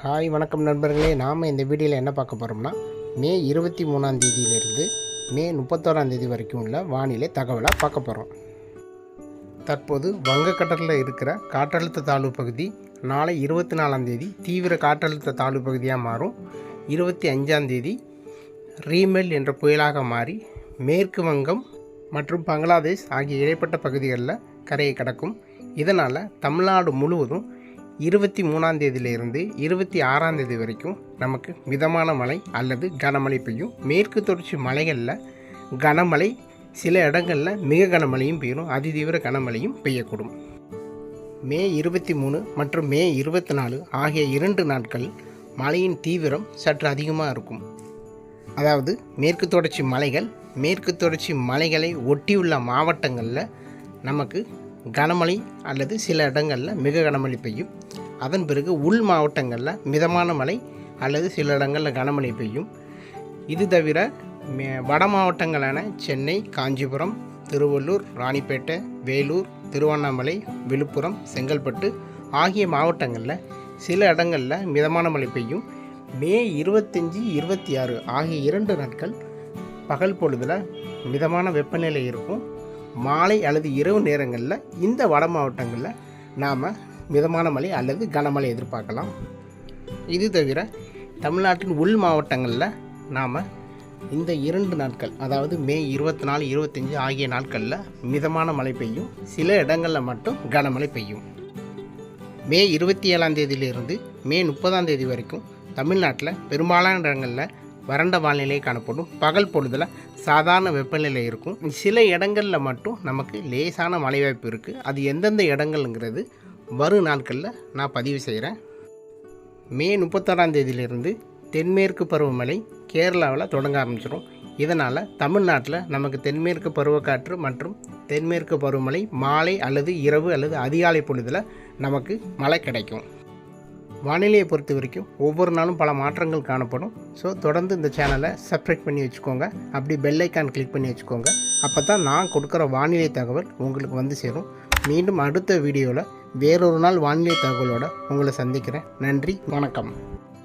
Hi வணக்கம் நண்பர்களே. நாம் இந்த வீடியோவில் என்ன பார்க்க போகிறோம்னா மே 23ஆம் தேதியிலிருந்து மே 31ஆம் தேதி வரைக்கும் உள்ள வானிலை தகவலாக பார்க்க போகிறோம். தற்போது வங்கக்கடலில் இருக்கிற காற்றழுத்த தாழ்வு பகுதி நாளை 24ஆம் தேதி தீவிர காற்றழுத்த தாழ்வு பகுதியாக மாறும். 25ஆம் தேதி ரீமெல் என்ற புயலாக மாறி மேற்கு வங்கம் மற்றும் பங்களாதேஷ் ஆகிய இடைப்பட்ட பகுதிகளில் கரையை கடக்கும். இதனால் தமிழ்நாடு முழுவதும் 23ஆம் தேதியிலிருந்து 26ஆம் தேதி வரைக்கும் நமக்கு மிதமான மழை அல்லது கனமழை பெய்யும். மேற்கு தொடர்ச்சி மலைகளில் கனமழை, சில இடங்களில் மிக கனமழையும் பெய்யும், அதிதீவிர கனமழையும் பெய்யக்கூடும். மே 23 மற்றும் மே 24 ஆகிய 2 நாட்கள் மழையின் தீவிரம் சற்று அதிகமாக இருக்கும். அதாவது மேற்கு தொடர்ச்சி மலைகளை ஒட்டியுள்ள மாவட்டங்களில் நமக்கு கனமழை அல்லது சில இடங்களில் மிக கனமழை பெய்யும். அதன் பிறகு உள் மாவட்டங்களில் மிதமான மழை அல்லது சில இடங்களில் கனமழை பெய்யும். இது தவிர வட மாவட்டங்களான சென்னை, காஞ்சிபுரம், திருவள்ளூர், ராணிப்பேட்டை, வேலூர், திருவண்ணாமலை, விழுப்புரம், செங்கல்பட்டு ஆகிய மாவட்டங்களில் சில இடங்களில் மிதமான மழை பெய்யும். மே 25, 26 ஆகிய 2 நாட்கள் பகல் பொழுதில் மிதமான வெப்பநிலை இருக்கும். மாலை அல்லது இரவு நேரங்களில் இந்த வட மாவட்டங்களில் நாம் மிதமான மழை அல்லது கனமழை எதிர்பார்க்கலாம். இது தவிர தமிழ்நாட்டின் உள் மாவட்டங்களில் நாம் இந்த 2 நாட்கள், அதாவது மே 24, 25 ஆகிய நாட்களில் மிதமான மழை பெய்யும். சில இடங்களில் மட்டும் கனமழை பெய்யும். மே 27ஆம் தேதியிலிருந்து மே 30ஆம் தேதி வரைக்கும் தமிழ்நாட்டில் பெரும்பாலான இடங்களில் வறண்ட வானிலை காணப்படும். பகல் பொழுதில் சாதாரண வெப்பநிலை இருக்கும். சில இடங்களில் மட்டும் நமக்கு லேசான மழை வாய்ப்பு இருக்குது. அது எந்தெந்த இடங்கள்ங்கிறது வரும் நாட்களில் நான் பதிவு செய்கிறேன். மே 31ஆம் தேதியிலிருந்து தென்மேற்கு பருவமழை கேரளாவில் தொடங்க ஆரம்பிச்சிடும். இதனால் தமிழ்நாட்டில் நமக்கு தென்மேற்கு பருவக்காற்று மற்றும் தென்மேற்கு பருவமழை மாலை அல்லது இரவு அல்லது அதிகாலை பொழுதில் நமக்கு மழை கிடைக்கும். வானிலையை பொறுத்த வரைக்கும் ஒவ்வொரு நாளும் பல மாற்றங்கள் காணப்படும். ஸோ தொடர்ந்து இந்த சேனலை சப்ஸ்கிரைப் பண்ணி வச்சுக்கோங்க. அப்படி பெல் ஐக்கான் கிளிக் பண்ணி வச்சுக்கோங்க. அப்போ தான் நான் கொடுக்குற வானிலை தகவல் உங்களுக்கு வந்து சேரும். மீண்டும் அடுத்த வீடியோவில் வேறொரு நாள் வானிலை தகவலோடு உங்களை சந்திக்கிறேன். நன்றி, வணக்கம்.